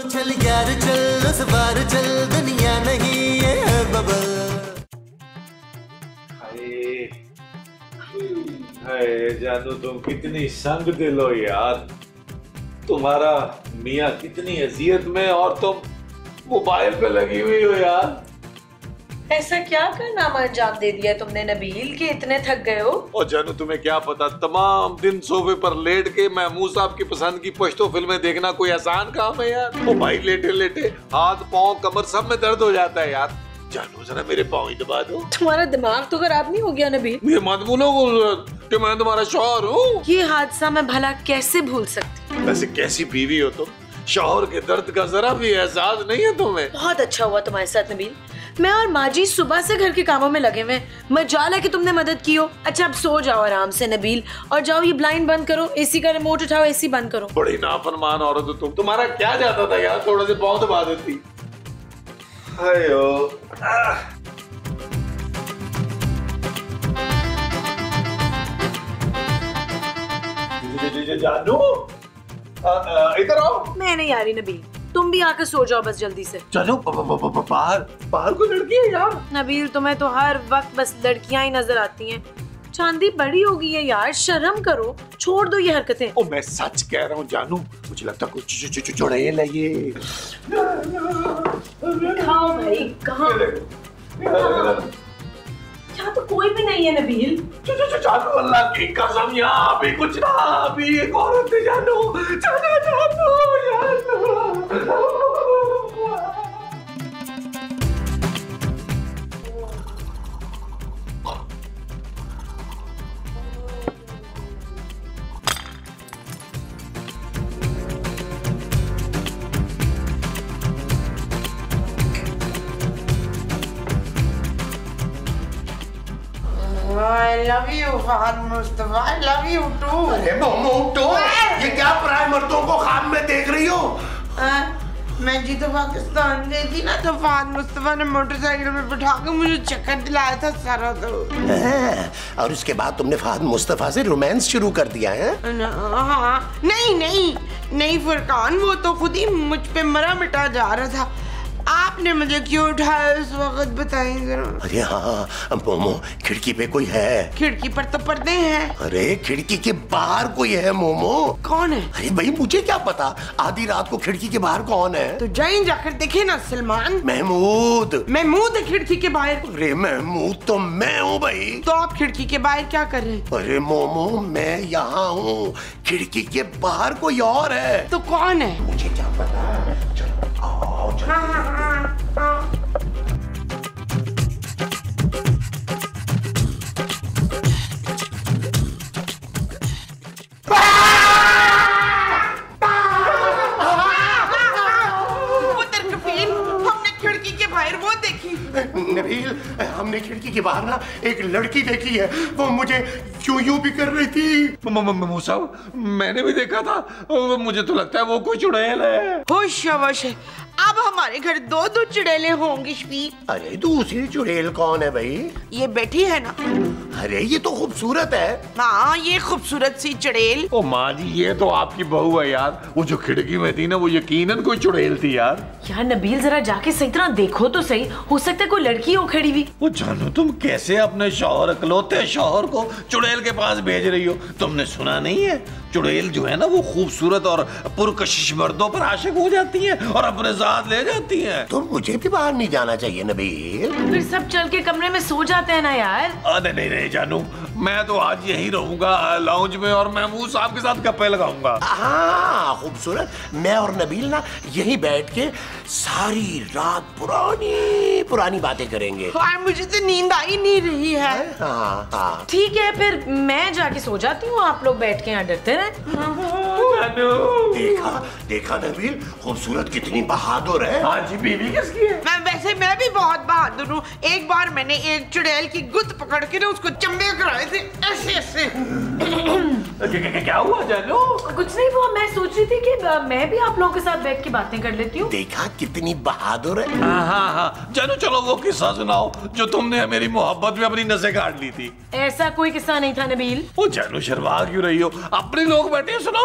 चल यार चल उस बार चल दुनिया नहीं ये है बबल। हाय जानू तुम कितनी संग दिल हो यार, तुम्हारा मियाँ कितनी अजियत में और तुम मोबाइल पे लगी हुई हो यार। ऐसा क्या कारनामा अंजाम दे दिया तुमने नबील कि इतने थक गए हो? और जानू तुम्हें क्या पता, तमाम दिन सोफे पर लेट के महमूद साहब की पसंद की पश्तो फिल्में देखना कोई आसान काम है यार। वो भाई लेटे लेटे हाथ पाँव कमर सब में दर्द हो जाता है यार। जानू जरा मेरे पाँव ही दबा दो। तुम्हारा दिमाग तो खराब नहीं हो गया नबील? ये मत बोलो कि मैं तुम्हारा शौहर हूँ। ये हादसा मैं भला कैसे भूल सकती? वैसे कैसी बीवी हो तुम, शौहर के दर्द का जरा भी एहसास नहीं है तुम्हें। बहुत अच्छा हुआ तुम्हारे साथ नबील, मैं और माजी सुबह से घर के कामों में लगे हुए, मजाल है कि तुमने मदद की हो। अच्छा अब सो जाओ आराम से नबील, और जाओ ये ब्लाइंड बंद करो, एसी का रिमोट उठाओ, एसी बंद करो। बड़ी नाफरमान औरत हो तुम, तुम्हारा क्या जाता था यार, थोड़ा से पाँव दबा देती। हायो जानू इधर आओ। मैं नहीं आ रही नबील, तुम भी आकर सो जाओ बस जल्दी से। जानू बाहर कोई लड़की है यार। नबील तुम्हें तो हर वक्त बस लड़कियां ही नजर आती हैं। चांदी बड़ी हो गई है यार, शर्म करो, छोड़ दो ये हरकतें। ओ मैं सच कह रहा हूँ जानू, मुझे लगता कुछ चुड़ैल है ये। खाओ भाई, कहाँ? यहाँ तो कोई भी नहीं है नबील। जानू अल्लाह की कसम यहाँ भी कुछ ना, अभी एक औरत है जानू। I love you, Fahad Mustafa. I love you too. अरे मोमो उठो, ये क्या पराए मर्दों को ख्वाब में देख रही हो? मैं जी तो पाकिस्तान गई थी ना, तो फहद मुस्तफा ने मोटरसाइकिल में बिठा के मुझे चक्कर दिलाया था सारा। तो और उसके बाद तुमने फहद मुस्तफा से रोमांस शुरू कर दिया है? हाँ, नहीं फुरकान, वो तो खुद ही मुझ पे मरा मिटा जा रहा था। आपने मुझे क्यों उठाया उस वक्त, बताइए जरा। अरे हाँ मोमो, खिड़की पे कोई है? खिड़की पर तो पर्दे हैं। अरे खिड़की के बाहर कोई है मोमो। कौन है? अरे भाई मुझे क्या पता, आधी रात को खिड़की के बाहर कौन है? तो जाइए जाकर देखे ना सलमान। महमूद है खिड़की के बाहर। अरे महमूद तो मैं हूँ भाई। तो आप खिड़की के बाहर क्या कर रहे हैं? अरे मोमो मैं यहाँ हूँ, खिड़की के बाहर कोई और है। तो कौन है? मुझे क्या पता, चलो आओ चलो। नबील, हमने खिड़की के बाहर ना एक लड़की देखी है, वो मुझे यूं भी कर रही थी। मूसा मैंने भी देखा था, मुझे तो लगता है वो कोई चुड़ैल है। होश है, अब हमारे घर दो चुड़ैलें होंगी शफीक। अरे दूसरी चुड़ैल कौन है भाई? ये बैठी है ना। अरे ये तो खूबसूरत है। हाँ ये खूबसूरत सी चुड़ैल। ओ माँ जी ये तो आपकी बहू है यार, वो जो खिड़की में थी ना वो यकीनन कोई चुड़ैल थी यार। यार नबील जरा जाके सही तरह देखो तो सही, हो सकता है कोई लड़की हो खड़ी हुई। वो जानू तुम कैसे अपने शौहर, इकलौते शौहर को चुड़ैल के पास भेज रही हो? तुमने सुना नहीं है, चुड़ैल जो है ना वो खूबसूरत और पुरकशिश मर्दों पर आशिक हो जाती है और अपने साथ ले जाती है। तो मुझे भी बाहर नहीं जाना चाहिए नबील? फिर सब चल के कमरे में सो जाते हैं ना यार। नहीं जानू, मैं तो आज यहीं रहूंगा लाउंज में और महमूद साहब के साथ गप्पे लगाऊंगा। हाँ खूबसूरत, मैं और नबील ना यहीं बैठ के सारी रात पुरानी बातें करेंगे। मुझे तो नींद आ ही नहीं रही है। हाँ। ठीक है फिर मैं जाके सो जाती हूँ, आप लोग बैठ के यहाँ डरते रहे। देखा नबील, खूबसूरत कितनी बहादुर है। हाँ जी, बीवी किसकी है? मैं भी बहुत बहादुर हूँ। एक बार मैंने एक चुड़ैल की गुत्त पकड़ के ना उसको चंबे कराए थे ऐसे। क्या हुआ जानू? कुछ नहीं हुआ, मैं सोच रही थी कि मैं भी आप लोगों के साथ बैठ के बातें कर लेती हूँ। देखा कितनी बहादुर है। हाँ जानू चलो वो किस्सा सुनाओ जो तुमने मेरी मोहब्बत में अपनी नसें काट ली थी। ऐसा कोई किस्सा नहीं था नबील। ओ जानू शर्मा क्यों रही हो, अपने लोग बैठे हैं, सुनाओ।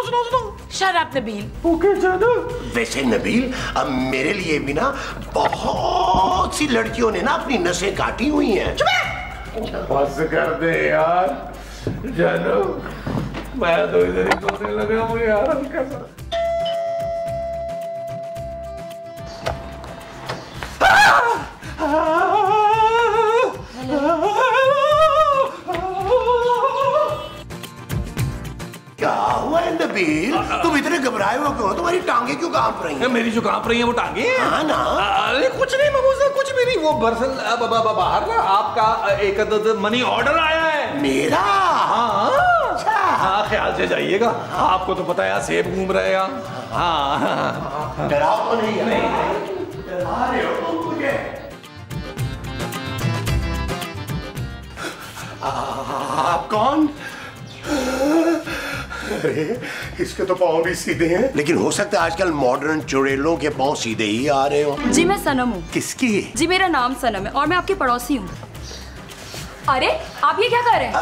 Shut up Nabeel. ओके जानू। वैसे नबील, अब मेरे लिए भी ना बहुत सी लड़कियों ने ना अपनी नसें काटी हुई हैं। बस कर दे यार जानू, मैं तो इधर ही सोचने लगा हूँ यार हल्का सा। क्या हुआ है नबील? तुम इतने घबराए हुए क्यों? तुम्हारी टांगे क्यों कांप रही हैं? मेरी जो कांप रही है वो टांगे? हाँ ना। अरे कुछ नहीं ममूजा, कुछ भी नहीं। वो दरअसल बाहर ना आपका एक मनी ऑर्डर आया है। मेरा? हाँ हाँ, ख्याल से जाइएगा। आपको तो पता है सेब घूम रहेगा। हाँ डराओ तो नहीं? डरा रहे हो तुम मुझे। आप कौन? अरे इसके तो पाँव भी सीधे हैं, लेकिन हो सकता है आजकल मॉडर्न चुड़ैलों के पाँव सीधे ही आ रहे हो। जी मैं सनम हूँ। किसकी? जी मेरा नाम सनम है और मैं आपकी पड़ोसी हूँ। अरे आप ये क्या कर रहे हैं?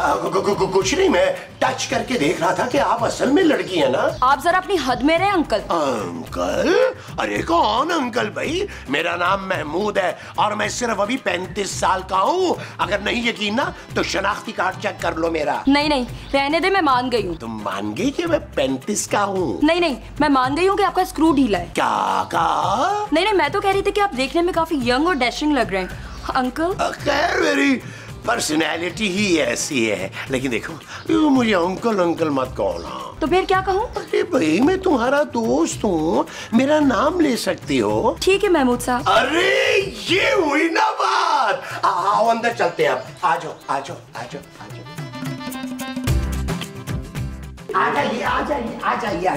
कुछ नहीं, मैं टच करके देख रहा था कि आप असल में लड़की है ना। आप जरा अपनी हद में रहे अंकल। अंकल? अरे कौन अंकल भाई? मेरा नाम महमूद है और मैं सिर्फ अभी 35 साल का हूँ। अगर नहीं यकीन ना तो शनाख्ती कार्ड चेक कर लो मेरा। नहीं नहीं रहने दे, मैं मान गई हूँ। तुम मान गई कि मैं 35 का हूँ? नहीं नहीं मैं मान गई हूँ कि आपका स्क्रू ढीला है। क्या कहा? नहीं नहीं मैं तो कह रही थी कि आप देखने में काफी यंग और डैशिंग लग रहे हैं अंकल। खैर मेरी पर्सनैलिटी ही ऐसी है, लेकिन देखो मुझे अंकल अंकल मत कहना। तो फिर क्या कहूँ? अरे भाई मैं तुम्हारा दोस्त हूँ, मेरा नाम ले सकती हो। ठीक है महमूद साहब। अरे ये हुई ना बात। आओ अंदर चलते हैं। आप आ जाओ आ जाओ आ जाओ आ जाओ। आ जाइए आ जाइए आ जाइए,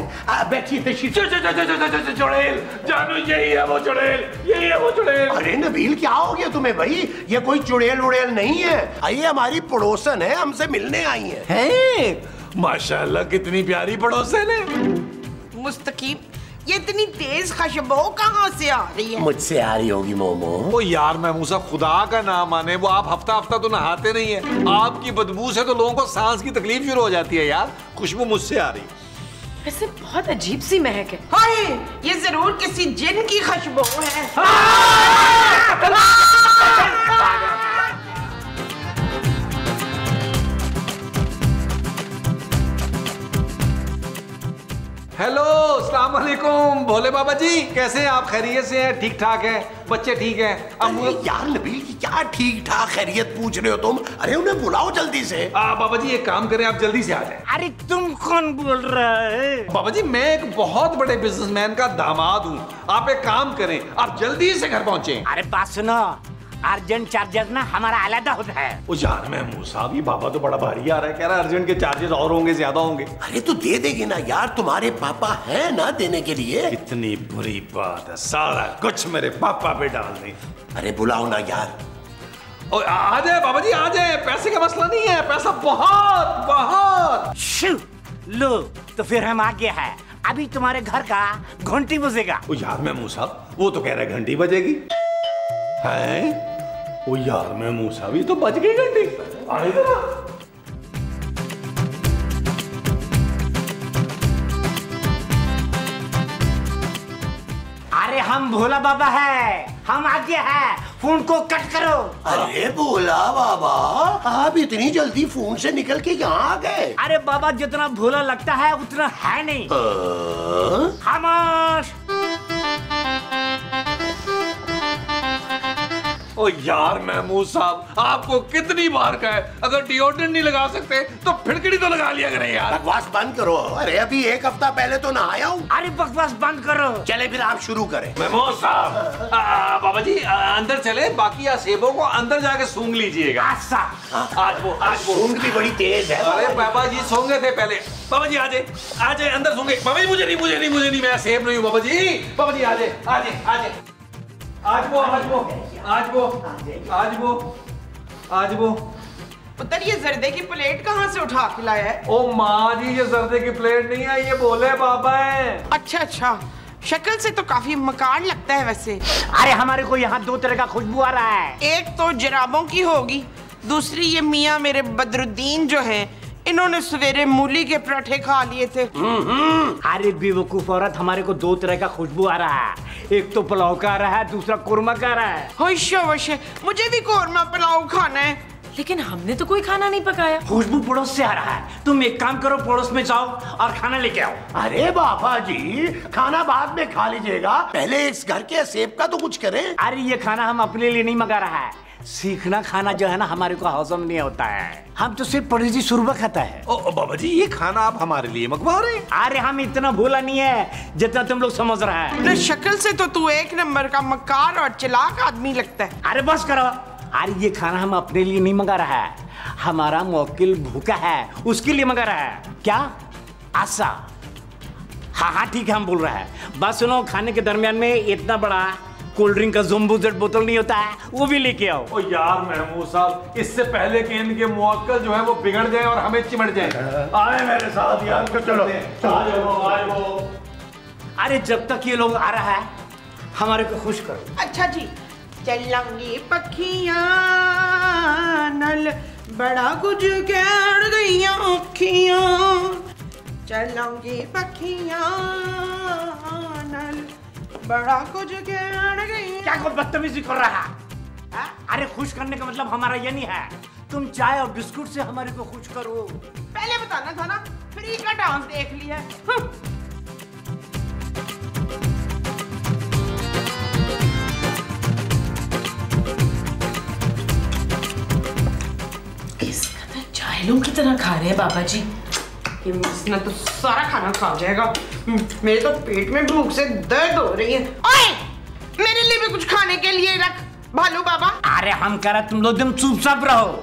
बैठिए तशरीफ। चुड़ैल जानू, यही है वो चुड़ैल, यही है वो चुड़ैल। अरे नबील क्या हो गया तुम्हें भाई? ये कोई चुड़ैल उड़ैल नहीं है, ये हमारी पड़ोसन है, हमसे मिलने आई है। हैं? माशाल्लाह कितनी प्यारी पड़ोसन है। मुस्तकीम, ये इतनी तेज खुशबू कहाँ से आ रही है? मुझसे आ रही होगी मोमो। ओ यार महमूसा, खुदा का नाम माने, वो आप हफ्ता हफ्ता तो नहाते नहीं है। आपकी बदबू से तो लोगों को सांस की तकलीफ शुरू हो जाती है यार। खुशबू मुझसे आ रही। वैसे बहुत अजीब सी महक है। हाय, ये जरूर किसी जिन की खुशबू है। हेलो, अस्सलाम वालेकुम भोले बाबा जी, कैसे हैं आप? खैरियत से हैं? ठीक ठाक है? बच्चे ठीक हैं? अरे यार नबील की क्या ठीक ठाक खैरियत पूछ रहे हो तुम? अरे उन्हें बुलाओ जल्दी से। बाबा जी एक काम करें, आप जल्दी से आ जाएं। अरे तुम कौन बोल रहा है? बाबा जी मैं एक बहुत बड़े बिजनेसमैन का दामाद हूँ। आप एक काम करें, आप जल्दी से घर पहुंचे। अरे बात सुनो, अर्जेंट चार्जेस ना हमारा अलग होता है। ओ यार महमूद साहब, ये बाबा तो बड़ा भारी आ रहा है, कह रहा है अर्जेंट के चार्जेस और होंगे, ज्यादा होंगे। अरे तो दे देगी ना यार, तुम्हारे पापा है ना देने के लिए। इतनी बुरी बात है, सारा कुछ मेरे पापा पे डाल दें। अरे बुलाओ ना यार। ओ आ जाए बाबा जी, आ जाए, पैसे का मसला नहीं है, पैसा बहुत बहुत। शू, लो तो फिर हम आगे हैं। अभी तुम्हारे घर का घंटी बजेगा। ओ यार महमूद साहब, वो तो कह रहा है घंटी बजेगी। है ओ यार महमूद साहब, ये तो बज गई घंटी। आने दो ना। अरे हम भोला बाबा है, हम आगे हैं, फोन को कट करो। अरे भोला बाबा, आप इतनी जल्दी फोन से निकल के यहाँ आ गए? अरे बाबा जितना भोला लगता है उतना है नहीं। खामोश। ओ यार महमूद साहब, आपको कितनी बार कहे, अगर डिओड्रेंट नहीं लगा सकते तो फिटकड़ी तो लगा लिया करें यार। बकवास बंद करो। अरे अभी एक हफ्ता पहले तो नहाया हूँ। अरे बकवास बंद करो। चले फिर आप शुरू करें। महमूद साहब, बाबा जी अंदर चले, बाकी सेबों को अंदर जाके सूंघ लीजिएगा। आज वो सूंघ भी बड़ी तेज है। अरे बाबा जी सोंगे थे पहले। बाबा जी आ जाए अंदर सूंघे। बाबा जी मुझे नहीं, मैं सेब नहीं हूँ बाबा जी आ जाए। आज वो पुत्र, ये जर्दे की प्लेट कहाँ से उठा के लाया है? ओ माँ जी, ये जर्दे की प्लेट नहीं है, ये भोले बाबा है। अच्छा, शक्ल से तो काफी मकान लगता है वैसे। अरे हमारे को यहाँ दो तरह का खुशबू आ रहा है। एक तो जराबों की होगी, दूसरी ये मियाँ मेरे बदरुद्दीन जो हैं, इन्होंने सवेरे मूली के पराठे खा लिए थे। अरे बेवकूफ औरत, हमारे को दो तरह का खुशबू आ रहा है, एक तो पुलाव का आ रहा है, दूसरा कोरमा का आ रहा है। होशे होशे, मुझे भी कोरमा पुलाव खाना है। लेकिन हमने तो कोई खाना नहीं पकाया। खुशबू पड़ोस से आ रहा है, तुम एक काम करो, पड़ोस में जाओ और खाना लेके आओ। अरे बाबा जी, खाना बाद में खा लीजिएगा, पहले इस घर के सेब का तो कुछ करें। अरे ये खाना हम अपने लिए नहीं मंगा रहा है, सीखना खाना जो है ना हमारे को हजम नहीं होता है, हम तो सिर्फ पड़ोसी सुरबा खाता है। ओ बाबा जी, ये खाना आप हमारे लिए मंगवा रहे हैं? अरे हम इतना भोला नहीं है जितना तुम लोग समझ रहा है। न शक्ल से तो तू एक नंबर का मक्कार और चालाक आदमी लगता है। अरे बस करो, अरे ये खाना हम अपने लिए नहीं मंगा रहा है, हमारा मौकिल भूखा है उसके लिए मंगा रहा है। क्या आशा? हाँ हाँ ठीक है, हम बोल रहा है। बस सुनो, खाने के दरमियान में इतना बड़ा कोल्ड ड्रिंक का ज़म्बो जेट बोतल नहीं होता है, वो भी लेके आओ। ओ यार महमूद साहब, इससे पहले कि इनके मुवक्किल जो है वो बिगड़ जाए और हमें चिमट जाए, आए मेरे साथ यार। चलो आओ। अरे जब तक ये लोग आ रहा है हमारे को खुश करो। अच्छा जी, चलंगी पखियां नल बड़ा कुछ कह गईयां अखियां, चलंगी पखियां नल बड़ा कुछ कह गईयां। क्या को बदतमीजी कर रहा है? अरे खुश करने का मतलब हमारा ये नहीं है, तुम चाय और बिस्कुट से हमारे को खुश करो। पहले बताना था ना, फ्री का डांस देख लिया। चायलों की तरह खा रहे हैं बाबा जी। ये मिसना तो सारा खाना खा जाएगा, मेरे तो पेट में भूख से दर्द हो रही है। ओए, मेरे लिए भी कुछ खाने के लिए रख भालू बाबा। अरे हम कह रहे तुम लोग एकदम चुपचाप रहो,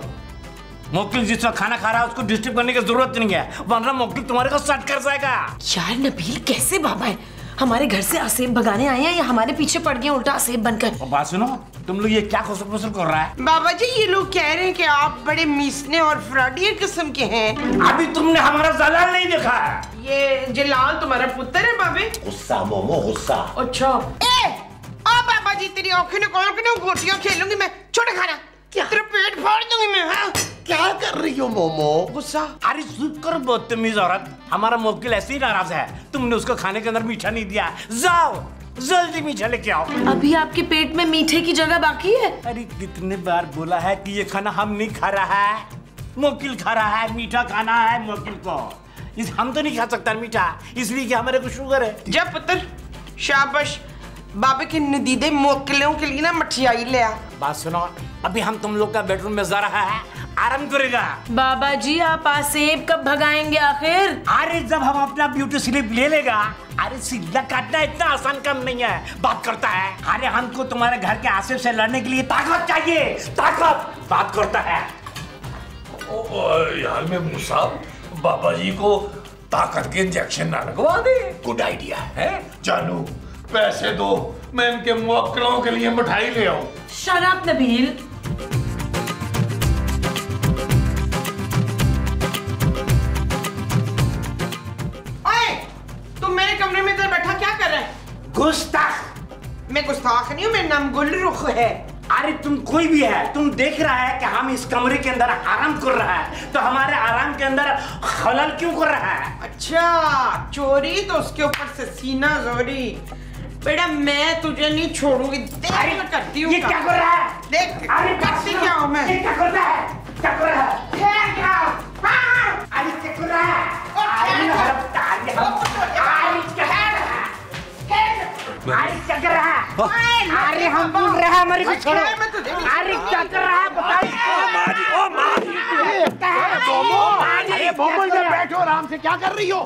मौकिल जिस वक्त खाना खा रहा है उसको डिस्टर्ब करने की जरूरत नहीं है, वरना मौकिल तुम्हारे को सट कर जाएगा। यार नबील, कैसे बाबा है? हमारे घर से असेब भगाने आए हैं या हमारे पीछे पड़ गए उल्टा असेब बनकर? और बात सुनो, तुम लोग ये क्या खुसर कर रहा है? बाबा जी, ये लोग कह रहे हैं कि आप बड़े मीसने और फ्रॉडी किस्म के हैं। अभी तुमने हमारा जलाल नहीं देखा है। ये जलाल तुम्हारा पुत्र है बाबे? गुस्सा मोमो गुस्सा। अच्छा आ बाबा जी, तेरी आंखें निकाल के ना गोटियां खेलूंगी मैं। छोड़ खाना, तेरा पेट फाड़ दूंगी मैं। हाँ? क्या कर रही हो मोमो? गुस्सा। अरे चुप कर बदतमीज औरत, हमारा मौकिल ऐसे ही नाराज है, तुमने उसको खाने के अंदर मीठा नहीं दिया। जाओ जल्दी मीठा लेके आओ। अभी आपके पेट में मीठे की जगह बाकी है? अरे कितने बार बोला है कि ये खाना हम नहीं खा रहा है, मौकिल खा रहा है, मीठा खाना है मौकिल को। हम तो नहीं खा सकता मीठा, इसलिए कि हमारे को शुगर है। जब पुत्र, शाबाश, बाबे के नदीदे मौकिलों के लिए ना मठियाई ले आ। बात सुनो, अभी हम तुम लोग का बेडरूम में जा रहा है, आराम करेगा। बाबा जी, आप आसेब कब भगाएंगे आखिर? अरे जब हम अपना ब्यूटी स्लिप ले लेगा। अरे सिल्ला काटना इतना आसान काम नहीं है, बात करता है। अरे हमको तुम्हारे घर के आसिफ से लड़ने के लिए ताकत चाहिए, ताकत। बात करता है। यार महमूद साहब, बाबा जी को ताकत के इंजेक्शन ना लगवा दे। गुड आइडिया है। जानू, पैसे दो, मैं इनके मुवक्किलों के लिए मिठाई ले आऊं। शराब नबील। गुस्ताख। मैं गुस्ताख नहीं हूँ, मेरा नाम गुलरुख है। अरे तुम कोई भी है, तुम देख रहा है कि हम इस कमरे के अंदर आराम कर रहा है, तो हमारे आराम के अंदर खलल क्यों कर रहा है? अच्छा, चोरी तो उसके ऊपर से सीना जोरी। बेटा मैं तुझे नहीं छोड़ूंगी, देख मैं करती हूँ। ये क्या कर रहा है? देख अरे करती क्या हूँ मैं। ये क्या कर रहा है? क्या कर रहा है? अरे क्या कर रहा है? क्या कर रहा है? अरे हम बोल रहे हैं, हमारे को छोड़ो। अरे क्या कर रहा है अरे मोमो इधर बैठो आराम से, क्या कर रही हो?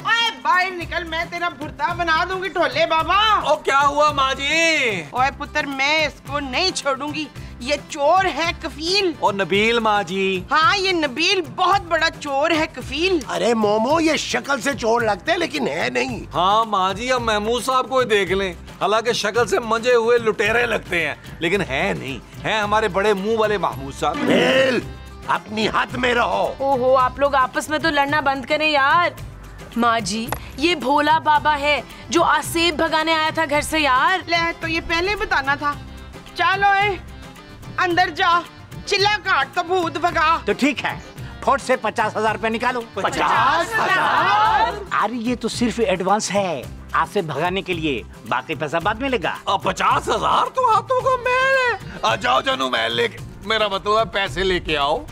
बाहर निकल, मैं तेरा भुर्ता बना दूंगी ढोले बाबा। ओ क्या हुआ माँ जी? ओए पुत्र, मैं इसको नहीं छोड़ूंगी, ये चोर है कफील। ओ नबील माँ जी। हाँ, ये नबील बहुत बड़ा चोर है कफील। अरे मोमो, ये शक्ल से चोर लगते लेकिन है नहीं। हाँ माँ जी, अब महमूद साहब को ही देख लें, हालांकि शक्ल से मंजे हुए लुटेरे लगते हैं, लेकिन है नहीं, है हमारे बड़े मुंह वाले महमूद साहब। अपनी हद में रहो। ओहो, आप लोग आपस में तो लड़ना बंद करें यार। माँ जी, ये भोला बाबा है जो आसेब भगाने आया था घर से यार। ले, तो ये पहले बताना था। चलो अंदर जा, चिल्ला काट तो भूत भगा। तो ठीक है, फौज से 50,000 रुपए निकालो। 50,000? अरे ये तो सिर्फ एडवांस है आपसे भगाने के लिए, बाकी पैसा बाद में मिलेगा। 50,000 तो हाथों का महल है। आ जाओ जानू, महल लेके, मेरा मतलब पैसे लेके आओ।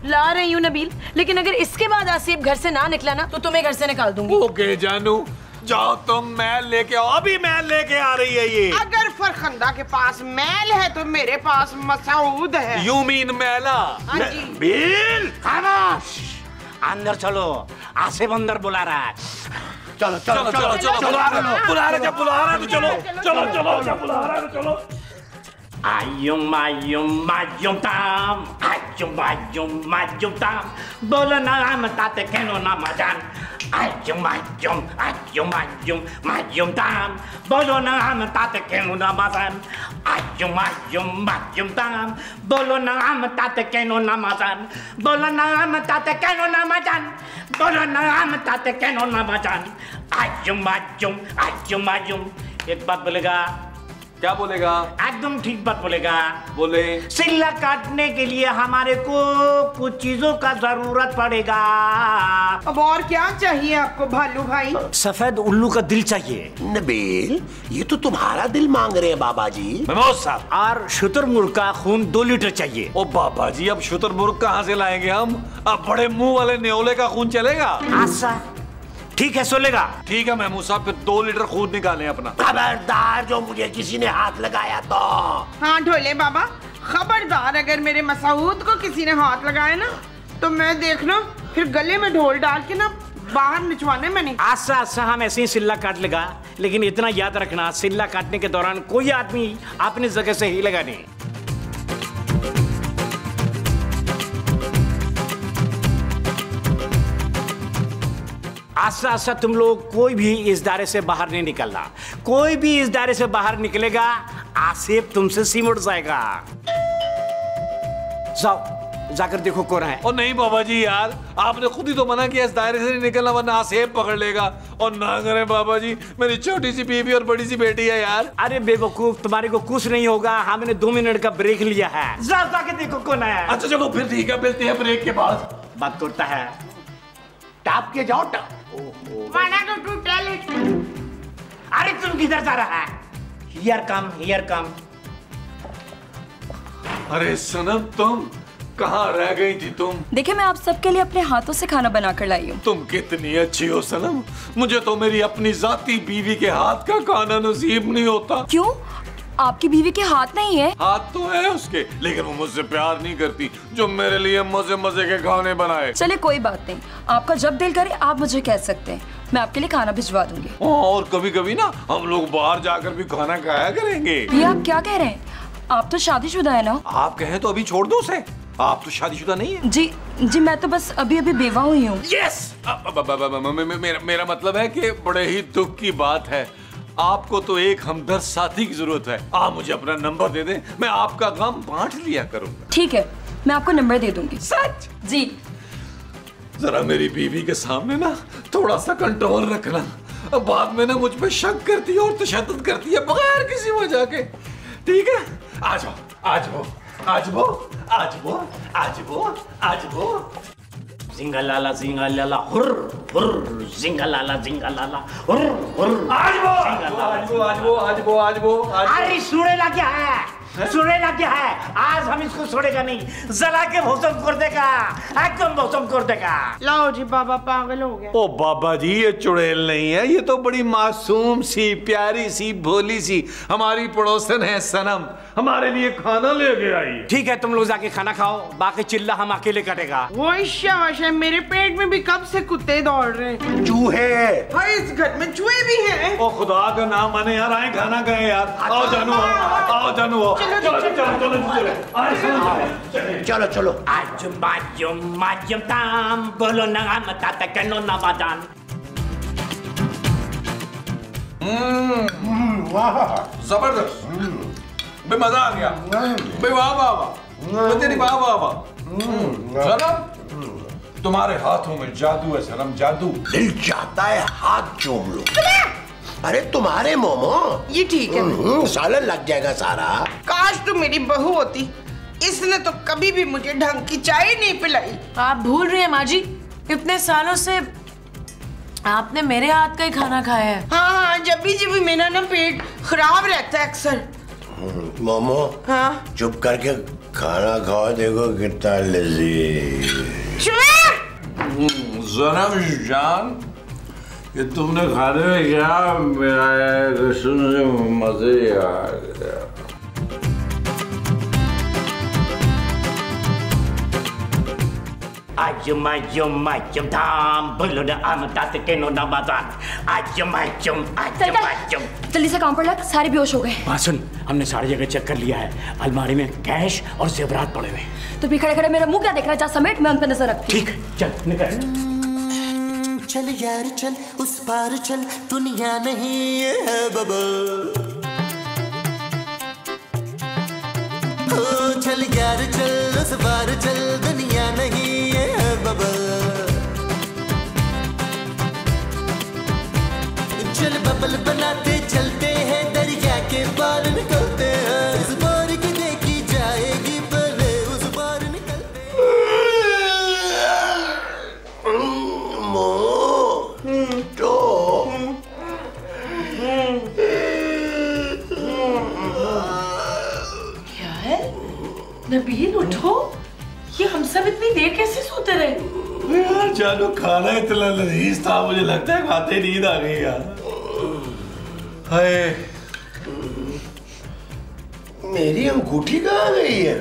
ला रही हूँ नबील, लेकिन अगर इसके बाद आसिफ घर से ना निकला ना तो तुम्हें घर से निकाल दूंगी। ओके जानू, जाओ तुम महल लेके आओ, अभी महल लेके आ रही है ये। अगर फरखंदा के पास महल है तो मेरे पास मसूद है। यू मीन महला? हाँ जी। बिल खामोश, अंदर चलो, आसिफ अंदर बुला रहा है। चलो चलो चलो चलो बुला रहा है तो चलो चलो चलो चलो बुला रहा है तो चलो। आयुम आयुम आयुम ताम, आयुम आयुम आयुम ताम, बोलो नाम ताते केनो ना मजान। आयुम आयुम आयुम आयुम आयुम ताम, बोलो नाम ताते केनो ना मजान। आयुम आयुम आयुम ताम, बोलो नाम ताते केनो ना मजान। बोलो नाम ताते केनो ना मजान। बोलो नाम ताते केनो ना मजान। आयुम आयुम आयुम आयुम। एक बात बोलेगा? क्या बोलेगा? एकदम ठीक बात बोलेगा। बोले। सिल्ला काटने के लिए हमारे को कुछ चीजों का जरूरत पड़ेगा। अब और क्या चाहिए आपको भालू भाई? सफेद उल्लू का दिल चाहिए। नबील, ये तो तुम्हारा दिल मांग रहे हैं बाबा जी। मेमोज साहब। और शुतुरमुर्ग का खून 2 लीटर चाहिए। ओ बाबा जी, अब शुतुरमुर्ग कहाँ से लाएंगे हम? अब बड़े मुंह वाले न्योले का खून चलेगा? आशा ठीक है, सोलेगा। ठीक है महमूद साहब, फिर 2 लीटर खून निकालें अपना। खबरदार जो मुझे किसी ने हाथ लगाया तो। हाँ ढोले बाबा, खबरदार अगर मेरे मसूद को किसी ने हाथ लगाया ना तो मैं देखना फिर गले में ढोल डाल के ना बाहर निचवाने में नहीं। आशा आशा हम ऐसे ही सिल्ला काट लेगा, लेकिन इतना याद रखना, सिल्ला काटने के दौरान कोई आदमी अपनी जगह से हिलेगा नहीं। आशा आशा तुम लोग कोई भी इस दायरे से बाहर नहीं निकलना। कोई भी इस दायरे से बाहर निकलेगा, आसिफ तुमसे सिमट जाएगा। जाओ, जाकर देखो कौन है। और नहीं बाबा जी यार, आपने खुद ही तो मना किया इस दायरे से नहीं निकलना, वरना आसिफ पकड़ लेगा। और ना करें बाबा जी, मेरी छोटी सी बीवी और बड़ी सी बेटी है यार। अरे बेवकूफ, तुम्हारे को कुछ नहीं होगा, हमने 2 मिनट का ब्रेक लिया है। जाओ जाके देखो कौन है। अच्छा चलो फिर ठीक है, मिलते हैं ब्रेक के बाद। बात करता है। टाप के जाओ टाप। अरे तुम किधर जा रहा है? Here come, here come. अरे सनम, तुम कहाँ रह गई थी तुम? देखिए, मैं आप सबके लिए अपने हाथों से खाना बना कर लाई हूँ। तुम कितनी अच्छी हो सनम, मुझे तो मेरी अपनी जाती बीवी के हाथ का खाना नसीब नहीं होता। क्यों? आपकी बीवी के हाथ नहीं है? हाथ तो है उसके, लेकिन वो मुझसे प्यार नहीं करती जो मेरे लिए मजे मजे के खाने बनाए। चले कोई बात नहीं, आपका जब दिल करे आप मुझे कह सकते हैं, मैं आपके लिए खाना भिजवा दूंगी। और कभी कभी ना हम लोग बाहर जाकर भी खाना खाया करेंगे। ये आप क्या कह रहे हैं? आप तो शादीशुदा है ना? आप कहें तो अभी छोड़ दो उसे, आप तो शादीशुदा नहीं है। जी जी, मैं तो बस अभी अभी बेवा हुई हूँ। यस, मेरा मतलब है कि बड़े ही दुख की बात है, आपको तो एक हमदर्द साथी की जरूरत है। आप मुझे अपना नंबर दे दें, मैं आपका गम बांट लिया करूंगा। ठीक है, मैं आपको नंबर दे दूंगी। सच? जी। जरा मेरी बीवी के सामने ना थोड़ा सा कंट्रोल रखना, अब बाद में ना मुझ पे शक करती है और तशद्दुद करती है बगैर किसी वजह के। ठीक है, आ जाओ आ जाओ आ जाओ आ जाओ आ जाओ आ जाओ। जिंगलाला जिंगलाला हुर हुर, जिंगलाला जिंगलाला हुर हुर। आज वो आज वो आज वो आज वो आज वो। अरे सुनेला क्या है? सुनेला क्या है? आज हम इसको छोड़ेगा नहीं, जला के भस्म कर देगा, एकदम भस्म कर देगा। लाओ जी, बाबा पागल हो गया। ओ बाबा जी, ये चुड़ैल नहीं है, ये तो बड़ी मासूम सी, प्यारी सी, भोली सी हमारी पड़ोसन है सनम, हमारे लिए खाना लेके आई है। ठीक है, तुम लोग जाके खाना खाओ, बाकी चिल्ला हम अकेले कटेगा। वो शाबाश, मेरे पेट में भी कब से कुत्ते दौड़ रहे हैं। चूहे। हाँ, इस घर में चूहे भी हैं। ओ खुदा का नाम माने यार, आए खाना खाए यार। आओ जानू, आओ जानू, आओ। चलो चलो चलो चलो चलो चलो। आजुम बाजुम माजुम ताम, बोलो नाम ताता कनो ना बाजान। जबरदस्त, बे मजा आ गया, बे वाह वाह वाह, तेरी वाह वाह वाह। सनम, तुम्हारे हाथों में जादू है सनम, जादू। दिल चाहता है हाथ चूम लो। अरे तुम्हारे मोमो, ये ठीक है। सालन लग जाएगा सारा। काश तू मेरी बहू होती, इसने तो कभी भी मुझे ढंग की चाय नहीं पिलाई। आप भूल रही हैं माँ जी, इतने सालों से आपने मेरे हाथ का ही खाना खाया है। हाँ, जब भी मेरा ना पेट खराब रहता है अक्सर। मोमो, हाँ चुप करके खाना खाओ, देखो कितना लजीज। सनम जान, ये तुमने खाने में क्या मिलाया है? सुन से मजे आ गया। आजुम धाम बोलो ना आमदात के नो नबादान। आजुम जल्दी से काम पर लग, सारे बेहोश हो गए। बात सुन, हमने सारी जगह चेक कर लिया है, अलमारी में कैश और जेवरात पड़े हुए। तो भी खड़े खड़े मेरा मुंह क्या देख रहा है? जा समेट, मैं उन पर नजर रखती। ठीक है, चल निकल। चल यार चल, उस पार चल, दुनिया नहीं ये है बबल। ओ चल यार चल, उस पार चल, दुनिया नहीं ये है बबल। चल बबल बनाते चलते हैं, दरिया के पार निकलते हैं। इस बार की देखी जाएगी, पहले उस पार निकलते क्या है नबील, उठो। ये हम सब इतनी देर कैसे सोते रहे? यार जानू, खाना इतना लजीज था, मुझे लगता है खाते नींद आ गई यार। हाय, मेरी अंगूठी कहाँ गई है?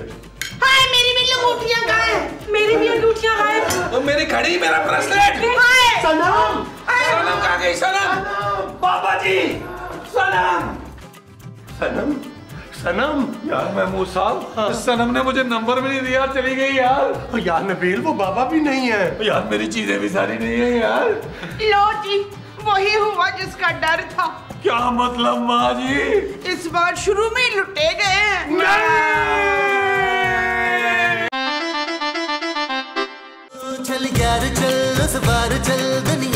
हाय, मेरी भी अंगूठियां कहाँ हैं? मेरी भी अंगूठियां गायब। मेरी घड़ी, मेरा ब्रेसलेट। हाय सनम, सनम कहाँ गई? सनम, पापा जी, सनम। सनम, सनम। यार महमूद साहब, सनम ने मुझे नंबर भी नहीं दिया, चली गई यार। यार नबील, वो बाबा भी नहीं है। यार मेरी चीजें भी सारी नहीं है यार। लो जी, वही हुआ जिसका डर था। क्या मतलब माँ जी? इस बार शुरू में ही लुटे गए हैं। चल यार चल, उस पार चल, दुनिया